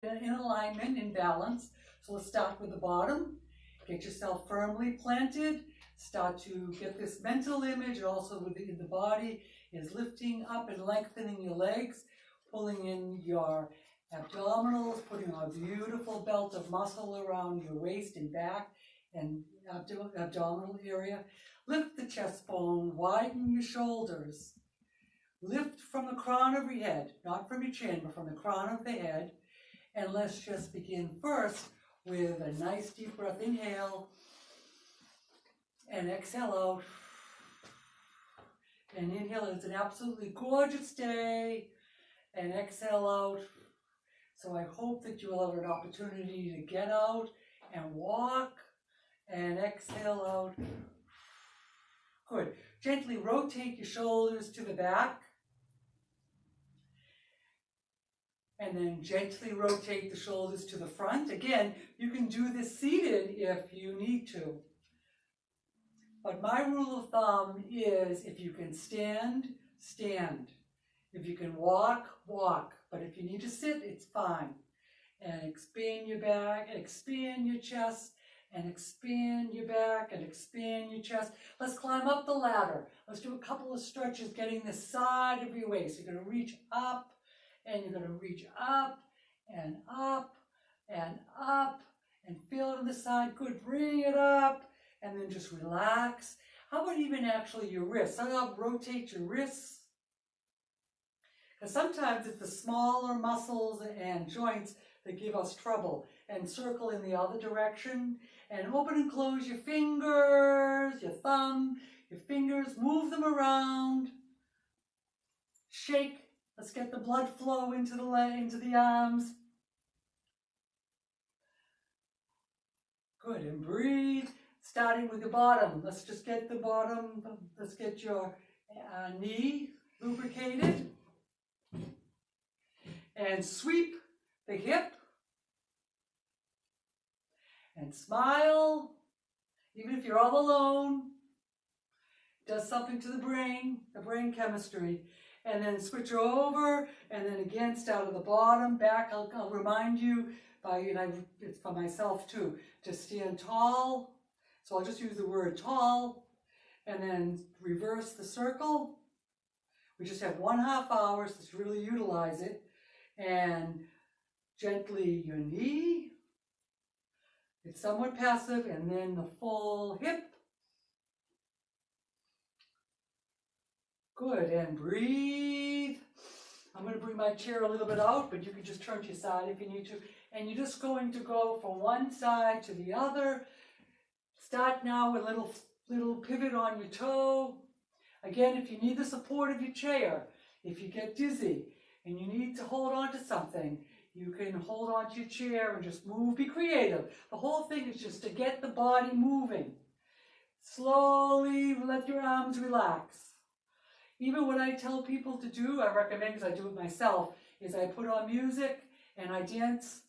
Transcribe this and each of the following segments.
in alignment, in balance. So let's start with the bottom. Get yourself firmly planted. Start to get this mental image, and also within the body is lifting up and lengthening your legs, pulling in your abdominals, putting a beautiful belt of muscle around your waist and back and abdominal area. Lift the chest bone, widen your shoulders. Lift from the crown of your head, not from your chin, but from the crown of the head. And let's just begin first with a nice deep breath. Inhale and exhale out. And inhale, it's an absolutely gorgeous day. And exhale out. So I hope that you will have an opportunity to get out and walk. And exhale out. Good. Gently rotate your shoulders to the back. And then gently rotate the shoulders to the front. Again, you can do this seated if you need to. But my rule of thumb is if you can stand, stand. If you can walk, walk. But if you need to sit, it's fine. And expand your back, and expand your chest, and expand your back, and expand your chest. Let's climb up the ladder. Let's do a couple of stretches getting the side of your waist. You're going to reach up. And you're going to reach up and up and up and feel it on the side. Good. Bring it up and then just relax. How about even actually your wrists? How about rotate your wrists? Because sometimes it's the smaller muscles and joints that give us trouble. And circle in the other direction. And open and close your fingers, your thumb, your fingers. Move them around. Shake. Let's get the blood flow into the arms. Good, and breathe, starting with the bottom. Let's just get the bottom, let's get your knee lubricated. And sweep the hip. And smile, even if you're all alone. It does something to the brain chemistry. And then switch over, and then again start at the bottom, back. I'll remind you, it's for myself too, to stand tall. So I'll just use the word tall, and then reverse the circle. We just have 1/2 hour, so let's really utilize it. And gently your knee. It's somewhat passive, and then the full hip. Good, and breathe. I'm going to bring my chair a little bit out, but you can just turn to your side if you need to. And you're just going to go from one side to the other. Start now with a little pivot on your toe. Again, if you need the support of your chair, if you get dizzy and you need to hold on to something, you can hold on to your chair and just move. Be creative. The whole thing is just to get the body moving. Slowly let your arms relax. Even what I tell people to do, I recommend, because I do it myself, is I put on music and I dance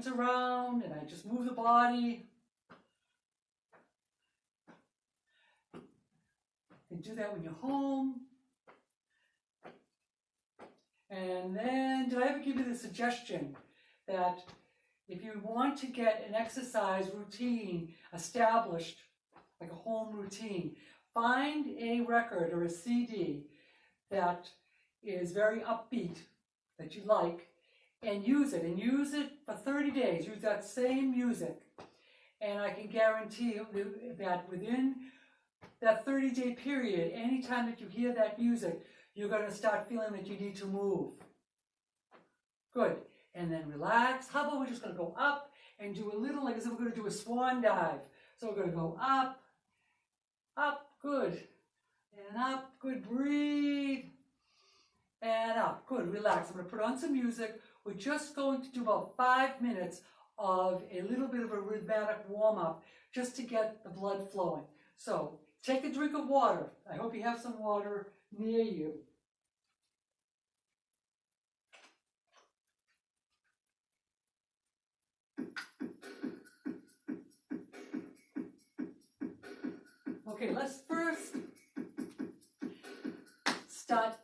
around and I just move the body. You can do that when you're home. And then, did I ever give you the suggestion that if you want to get an exercise routine established, like a home routine, find a record or a CD that is very upbeat, that you like, and use it. And use it for 30 days. Use that same music. And I can guarantee you that within that 30-day period, anytime that you hear that music, you're going to start feeling that you need to move. Good. And then relax. How about we're just going to go up and do a little, like as if we're going to do a swan dive. So we're going to go up, up, good, and up, good, breathe, and up, good, relax. I'm going to put on some music. We're just going to do about 5 minutes of a little bit of a rhythmic warm-up just to get the blood flowing. So take a drink of water. I hope you have some water near you. Okay, let's first start,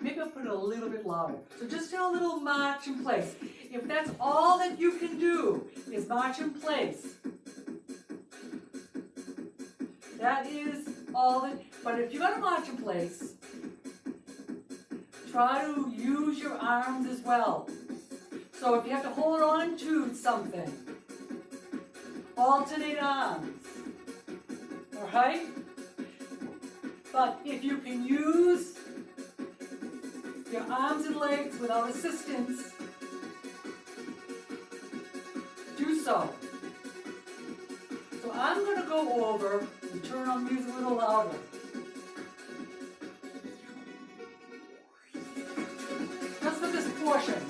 maybe I'll put it a little bit louder. So just do a little march in place. If that's all that you can do is march in place, that is all that, but if you're going to march in place, try to use your arms as well. So if you have to hold on to something, alternate arms, all right? But if you can use your arms and legs without assistance, do so. So I'm going to go over and turn on music a little louder. Just for this portion.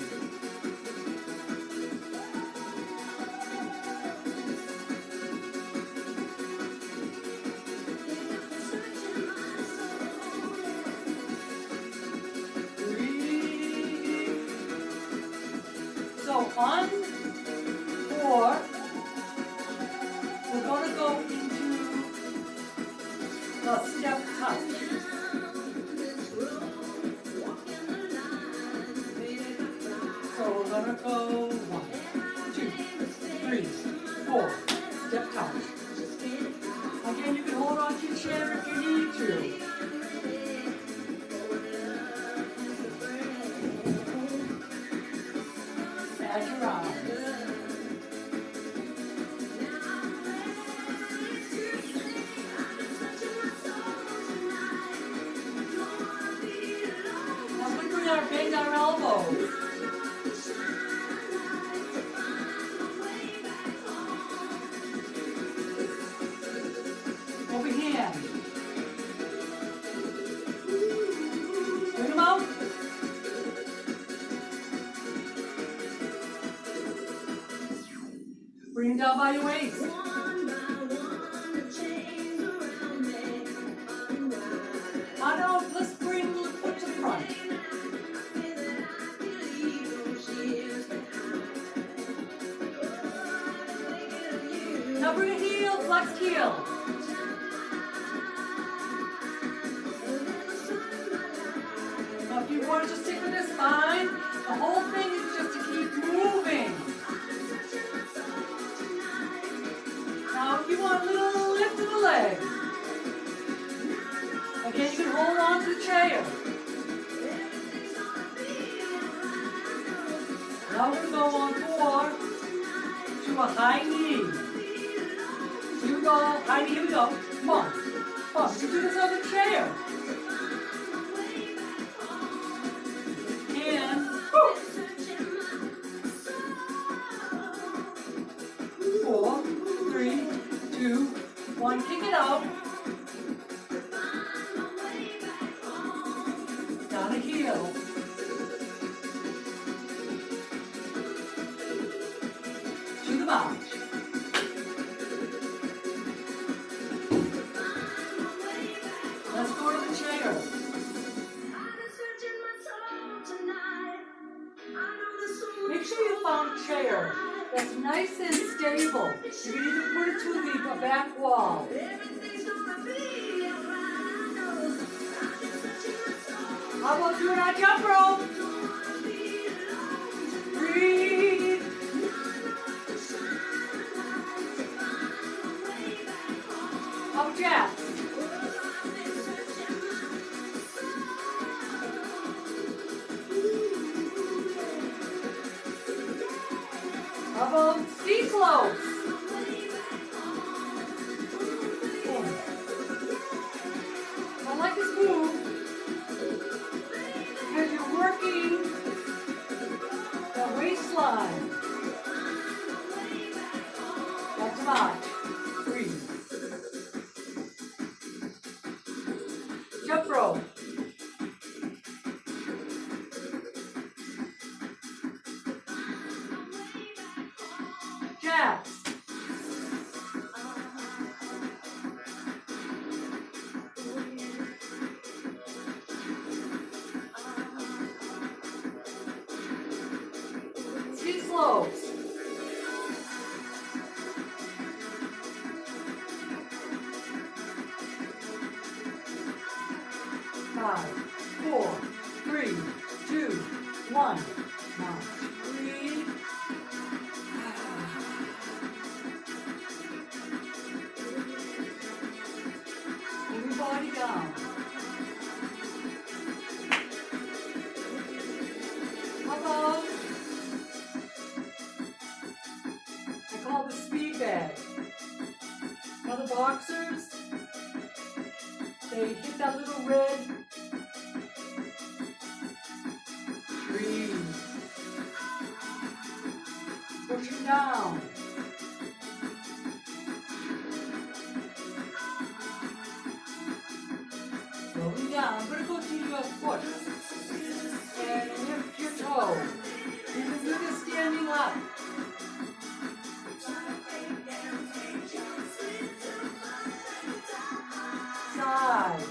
So on 4, we're going to go into the step touch. So we're going to go 1, 2, 3, 4, step touch. Again, you can hold on to your chair if you need to. Add your arms. Now we're doing our bend our elbows. Over hand. Bring them out. Bring them down by your waist. Now let's bring the foot to the front. Now bring a heel, flexed heel. Now if you want to just stick with this, fine. The whole thing is just to keep moving. Now if you want a little lift of the leg, again you can hold on to the chair. Now we're going to go on 4 to a high knee. Here we go, high knee, here we go. Come on, come on, you can do this on the chair. And, whoo. 4, 3, 2, 1, kick it out. Down a heel. To the march. Let's go to the chair. Make sure you found a chair that's nice and stable. You can either put it to the back wall. How about doing our jump rope? Breathe. How about jacks? How about ski slopes? I like this move because you're working the waistline. That's march. Breathe. Jump rope. Jacks. Ski slopes. Five, 4, 3, 2, 1. Now, breathe. boxers, they hit that little red. Breathe. Pushing down. Slowing down. I'm going to go to your foot and lift your toe. You can do this standing up. Side.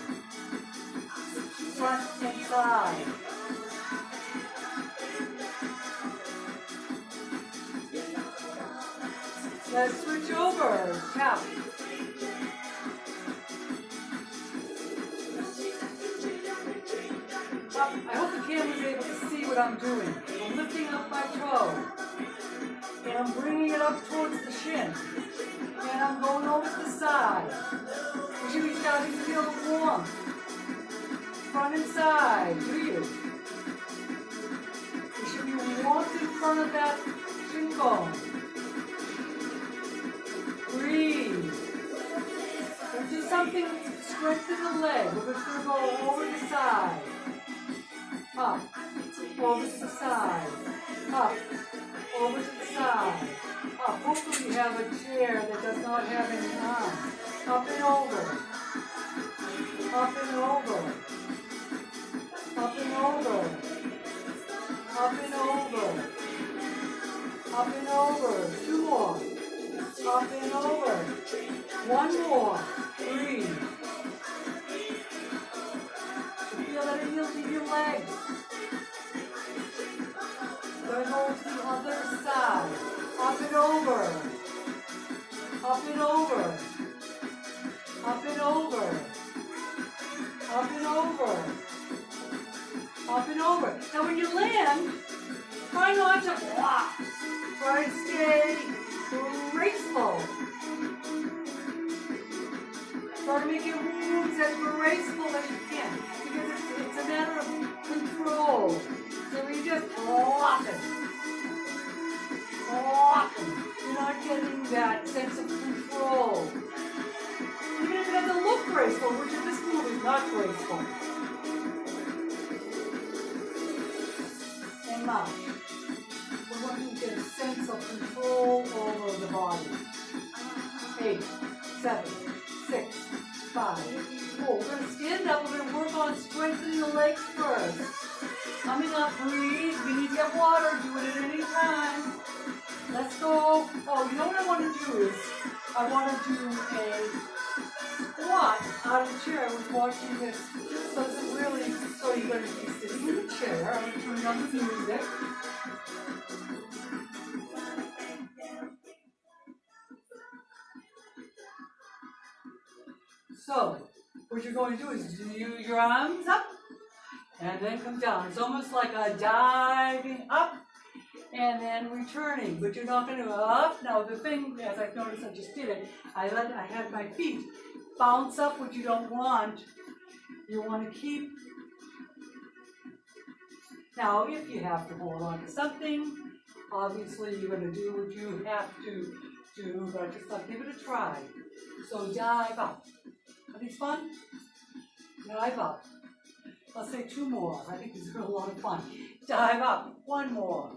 Front and side. Let's switch over. Tap. Up. I hope the camera's able to see what I'm doing. I'm lifting up my toe. And I'm bringing it up towards the shin. And I'm going over to the side. You should be starting to feel the warmth. Front and side. Do you? You should be warmth in front of that shin bone. Breathe. Let's do something to strengthen the leg. We're just going to go over the side. Up. Over to the side. Up. Over to the side. Up. Hopefully you have a chair that does not have any arms. Up and over. Up and over. Up and over. Up and over. Up and over. Two more. Up and over. One more. Breathe. Feel that it heals your legs. Then go to the other side. Up and over. Up and over. Up and over. Up and over. Up and over. Now when you land, try not to flop. Try to stay graceful. Try to make your moves as graceful as you can. Because it's a matter of control. So you just flopping. Flopping. You're not getting that sense of control. Even if it doesn't look graceful, which in this move is not graceful. And now, we want to get a sense of control over the body. 8, 7, 6, 5, 4. We're going to stand up. We're going to work on strengthening the legs first. Coming up, breathe. If you need to get water, do it at any time. Let's go. Oh, you know what I want to do is, I want to do a squat out of the chair. I was watching this. So this is really, so you're going to be sitting in the chair. I'm going to turn on the music. So, what you're going to do is use your arms up and then come down. It's almost like a diving up and then returning, but you're not going to go up. Now the thing, as I've noticed, I just did it, I had my feet bounce up, what you don't want. You want to keep. Now, if you have to hold on to something, obviously you're going to do what you have to do, but just give it a try. So dive up. Are these fun? Dive up. I'll say 2 more. I think these are a lot of fun. Dive up. 1 more.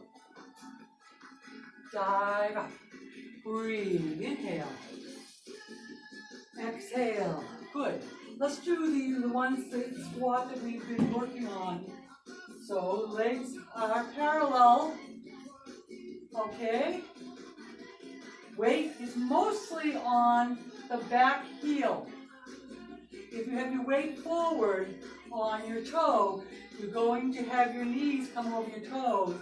Dive up. Breathe. Inhale. Exhale. Good. Let's do the ones, the squat that we've been working on. So legs are parallel. Okay. Weight is mostly on the back heel. If you have your weight forward on your toe, you're going to have your knees come over your toes,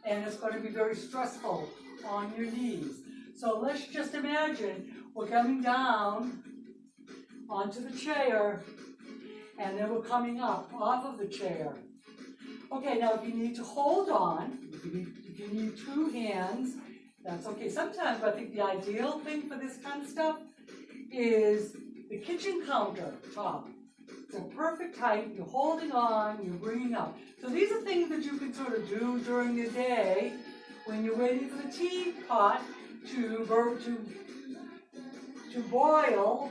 and it's going to be very stressful on your knees. So let's just imagine we're coming down onto the chair, and then we're coming up off of the chair. Okay, now if you need to hold on, if you need 2 hands, that's okay. Sometimes I think the ideal thing for this kind of stuff is the kitchen counter top. It's a perfect height. You're holding on, you're bringing up. So these are things that you can sort of do during the day when you're waiting for the teapot to boil,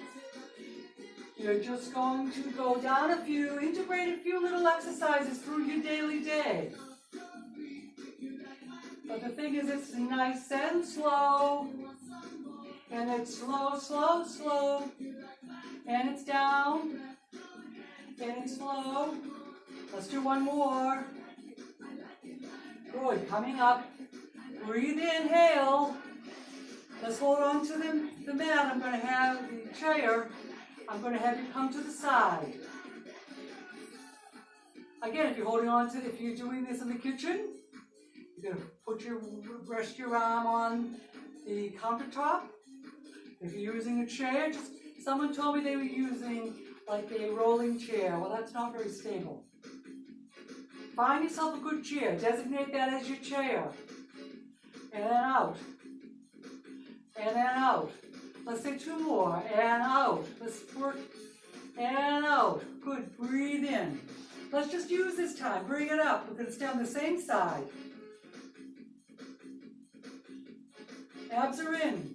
You're just going to go down a few, integrate a few little exercises through your daily day. But the thing is, it's nice and slow. And it's slow, slow, slow. And it's down. And it's slow. Let's do one more. Good, coming up. Breathe, inhale. Let's hold on to the mat. I'm going to have the chair. I'm going to have you come to the side. Again, if you're holding on to, if you're doing this in the kitchen, you're going to rest your arm on the countertop. If you're using a chair, someone told me they were using like a rolling chair. Well, that's not very stable. Find yourself a good chair. Designate that as your chair. And then out. And then out. Let's say two more. And out. Let's work. And out. Good. Breathe in. Let's just use this time. Bring it up. We're going to stay on the same side. Abs are in.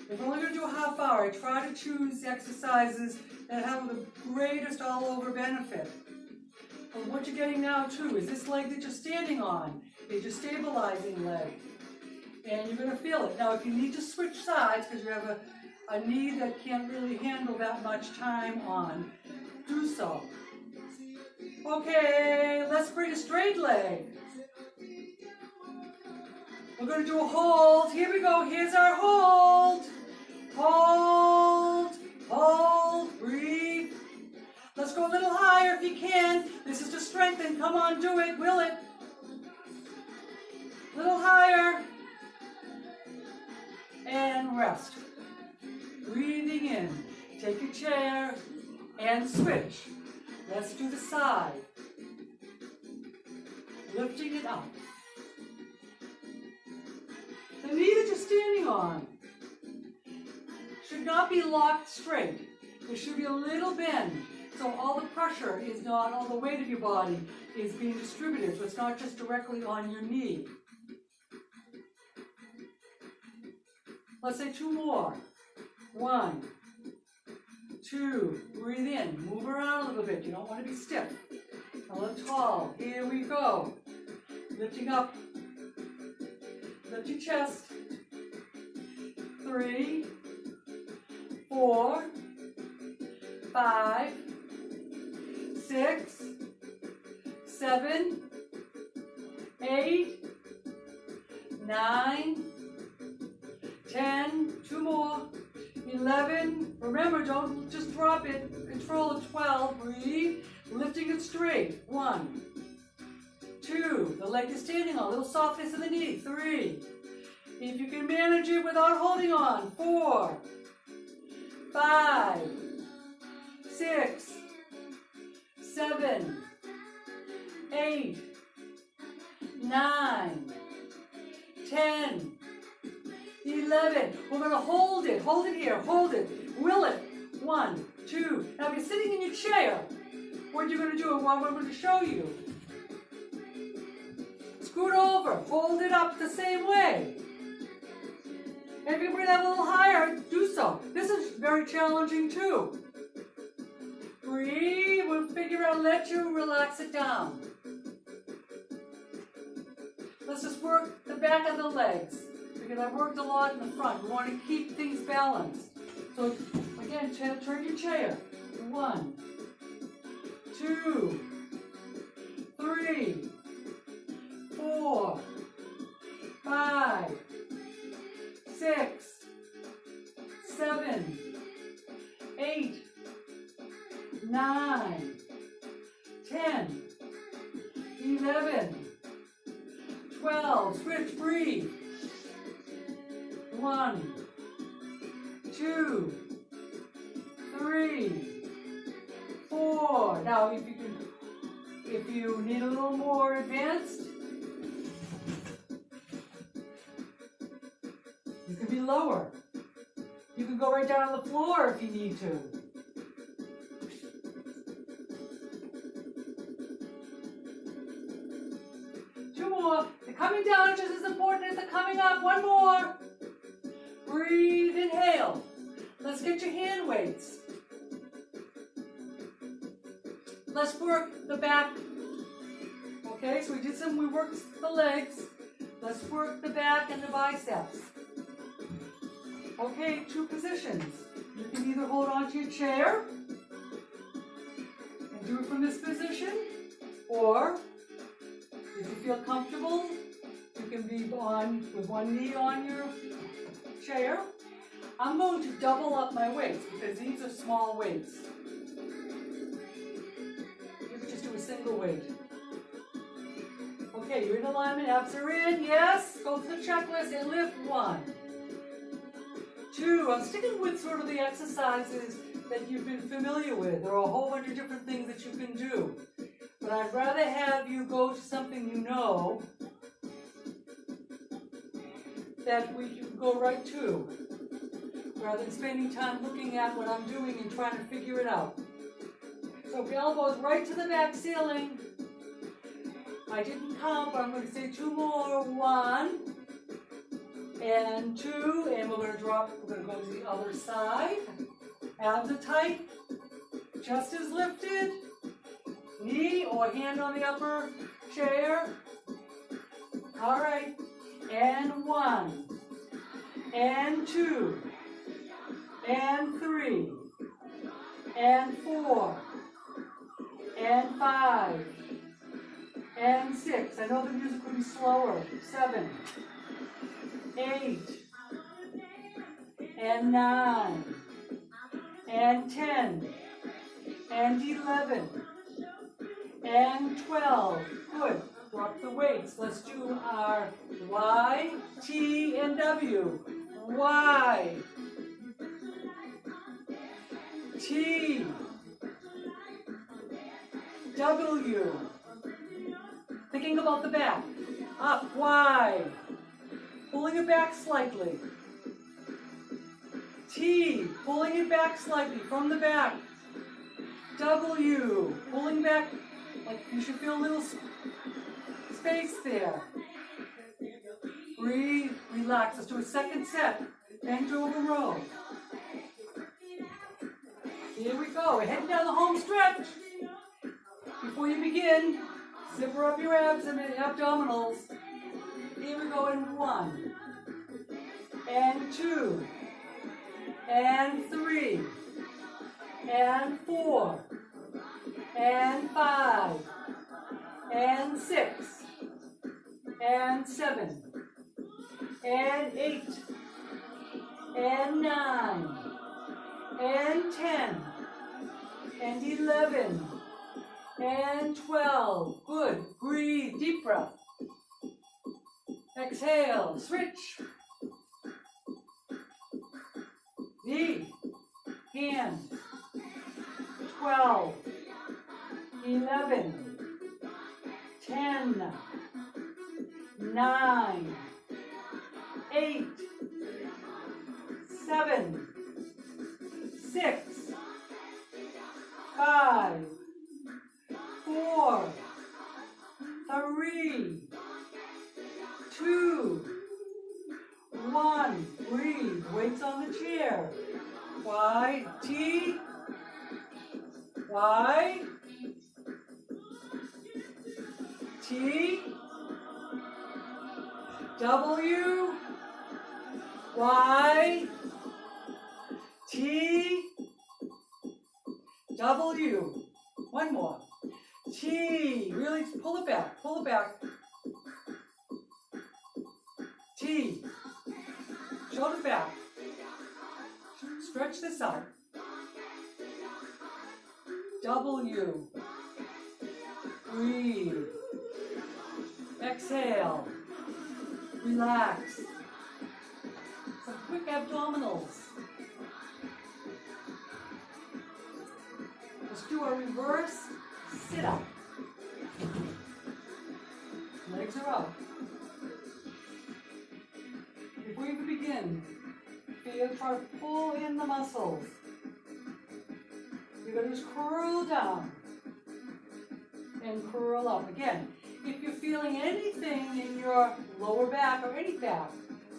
If we're only going to do a half hour, I try to choose exercises that have the greatest all-over benefit. And what you're getting now, too, is this leg that you're standing on is your stabilizing leg. And you're going to feel it. Now, if you need to switch sides because you have a knee that can't really handle that much time on, do so. Okay, let's bring a straight leg. We're going to do a hold. Here we go. Here's our hold. Hold. Hold. Breathe. Let's go a little higher if you can. This is to strengthen. Come on, do it. Will it? A little higher. And rest. Breathing in. Take your chair and switch. Let's do the side. Lifting it up. The knee that you're standing on should not be locked straight. There should be a little bend. So all the pressure is not, all the weight of your body is being distributed. So it's not just directly on your knee. Let's say two more. 1, 2, breathe in. Move around a little bit. You don't want to be stiff. A little tall. Here we go. Lifting up. Lift your chest. 3, 4, 5, 6, 7, 8, 9, 10, 2 more, 11, remember, don't just drop it, control it, 12, breathe, lifting it straight, 1, 2, the leg is standing on, a little softness in the knee, 3, if you can manage it without holding on, 4, 5, 6, 7, 8, 9, 10, 11. We're going to hold it here, hold it, will it, 1, 2. Now if you're sitting in your chair, what are you going to do and what I'm going to show you? Scoot over, hold it up the same way. And if you bring that a little higher, do so. This is very challenging too. Breathe, we'll figure out, let you relax it down. Let's just work the back of the legs, because I've worked a lot in the front. We want to keep things balanced. So again, turn your chair. 1, 2, 3, 4, 5, 6, 7, 8, 9, 10, 11, 12, switch, breathe. 1, 2, 3, 4. Now, if you need a little more advanced, you can be lower. You can go right down on the floor if you need to. Two more. The coming down is just as important as the coming up. One more. Breathe, inhale. let's get your hand weights. Let's work the back. Okay, so we worked the legs. Let's work the back and the biceps. Okay, 2 positions. You can either hold on to your chair and do it from this position, or if you feel comfortable, you can be with one knee on your chair. I'm going to double up my weights because these are small weights. You can just do a single weight. Okay, you're in alignment, abs are in, yes. Go through the checklist and lift 1. 2, I'm sticking with sort of the exercises that you've been familiar with. There are a whole bunch of different things that you can do. But I'd rather have you go to something you know that we can go right to, rather than spending time looking at what I'm doing and trying to figure it out. So elbows right to the back ceiling. I didn't count, but I'm going to say 2 more. 1 and 2, and we're going to drop. We're going to go to the other side. Abs are tight. Chest is lifted. Knee or hand on the upper chair. All right. And 1 and 2 and 3 and 4 and 5 and 6. I know the music will be slower. 7, 8 and 9 and 10 and 11 and 12. Good. Drop the weights. Let's do our Y, T, and W. Y, T, W. Thinking about the back. Up, Y. Pulling it back slightly. T, pulling it back slightly from the back. W, pulling back, like you should feel a little space there. Breathe, relax. Let's do a second set. Bend over row. Here we go. We're heading down the home stretch. Before you begin, zipper up your abs and abdominals. Here we go in 1 and 2 and 3 and 4 and 5 and 6 and 7 and 8 and 9 and 10 and 11 and 12. Good. Breathe. Deep breath. Exhale. Switch. Knee. Hand. 12. 11. 10. 9. 8. 7. 6. 5. 4. 3. 2. 1. Breathe. Weights on the chair. Y, T, Y, T, W, Y, T, W. One more. T. Really pull it back. Pull it back. T. Shoulders back. Stretch this out. W. Breathe. Exhale. Relax. Some quick abdominals. Let's do a reverse sit-up. Legs are up. Before you begin, try to pull in the muscles. You're going to just curl down and curl up. Again, if you're feeling anything in your lower back or any back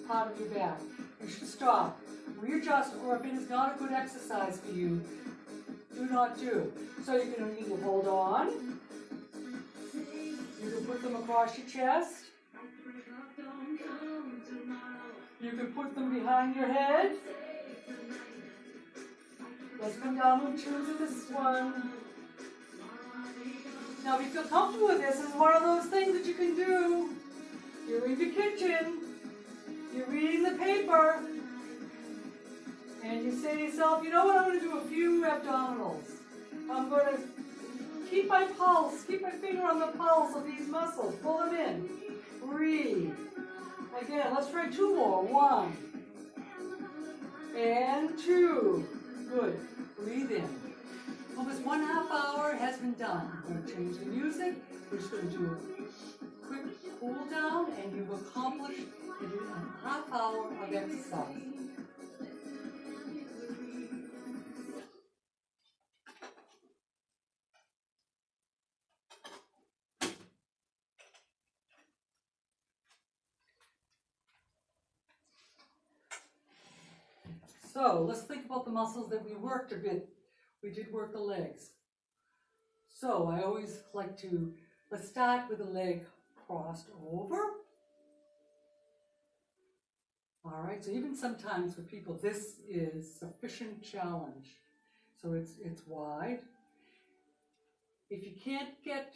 part of your back, you should stop, readjust, or if it is not a good exercise for you, do not do. So you can either hold on, you can put them across your chest, you can put them behind your head. Let's come down and choose this one. Now if you feel comfortable with this, it's one of those things that you can do. You're in the kitchen, you're reading the paper, and you say to yourself, you know what, I'm going to do a few abdominals. I'm going to keep my pulse, keep my finger on the pulse of these muscles, pull them in, breathe. Again, let's try 2 more. 1 and 2. Good. Breathe in. Well, this 1.5 hour has been done. I'm going to change the music. We're just going to do a quick cool down, and you've accomplished a 1/2 hour of exercise. So let's think about the muscles that we worked a bit. We did work the legs. So I always like to, let's start with the leg crossed over. All right, so even sometimes for people, this is sufficient challenge. So it's wide. If you can't get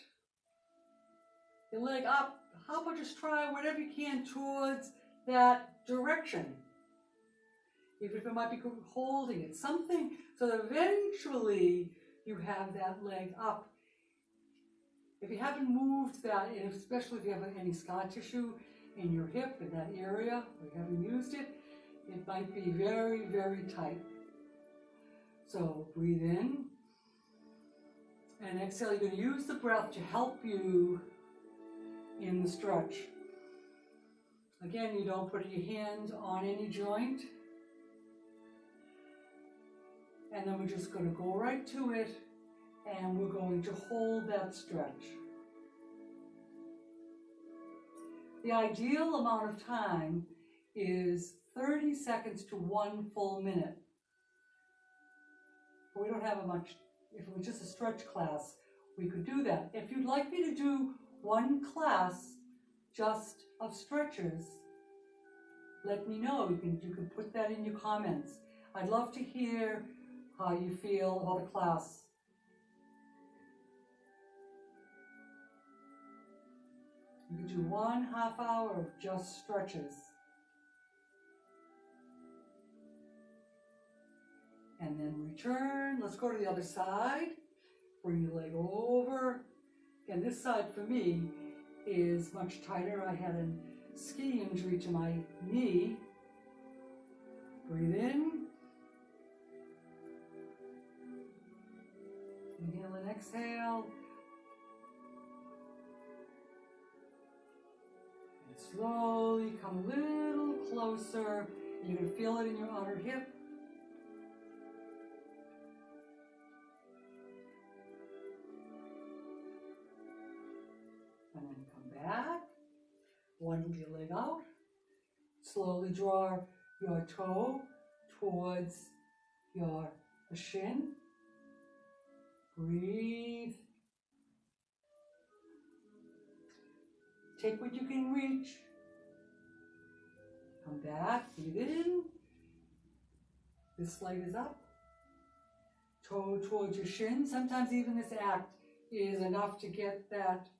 your leg up, how about just try whatever you can towards that direction. Even if it might be holding it, something, so that eventually you have that leg up. If you haven't moved that, and especially if you have any scar tissue in your hip, in that area, or you haven't used it, it might be very, very tight. So breathe in, and exhale. You're going to use the breath to help you in the stretch. Again, you don't put your hand on any joint. And then we're just going to go right to it, and we're going to hold that stretch. The ideal amount of time is 30 seconds to 1 full minute. But we don't have much. If it was just a stretch class, we could do that. If you'd like me to do one class just of stretches, let me know. You can put that in your comments. I'd love to hear how you feel about the class. You could do 1/2 hour of just stretches. And then return. Let's go to the other side. Bring your leg over. And this side for me is much tighter. I had a ski injury to my knee. Breathe in. Inhale and exhale. And slowly come a little closer. You can feel it in your outer hip. And then come back. One your leg out. Slowly draw your toe towards your shin. Breathe. Take what you can reach. Come back, breathe in. This leg is up. Toe towards your shin. Sometimes even this act is enough to get that.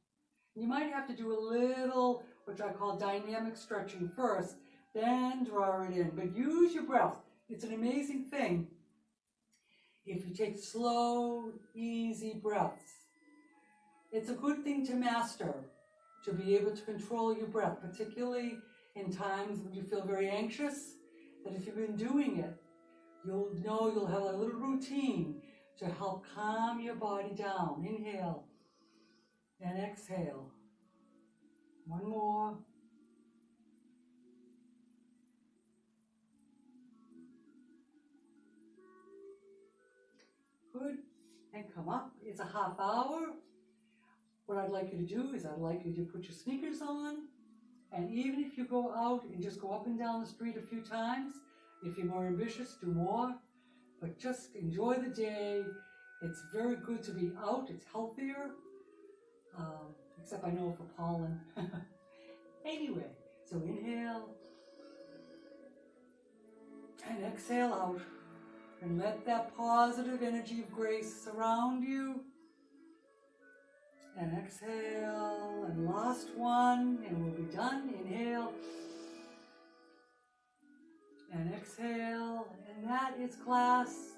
You might have to do a little, which I call dynamic stretching first, then draw it in. But use your breath. It's an amazing thing. If you take slow, easy breaths, it's a good thing to master, to be able to control your breath, particularly in times when you feel very anxious, that if you've been doing it, you'll know you'll have a little routine to help calm your body down. Inhale and exhale. One more. Good. And come up. It's a 1/2 hour. What I'd like you to do is I'd like you to put your sneakers on And even if you go out and just go up and down the street a few times, if you're more ambitious, do more. But just enjoy the day. It's very good to be out. It's healthier. Except I know for pollen. Anyway, so inhale and exhale out. And let that positive energy of grace surround you. And exhale, and last one, and we'll be done. Inhale, and exhale, and that is class.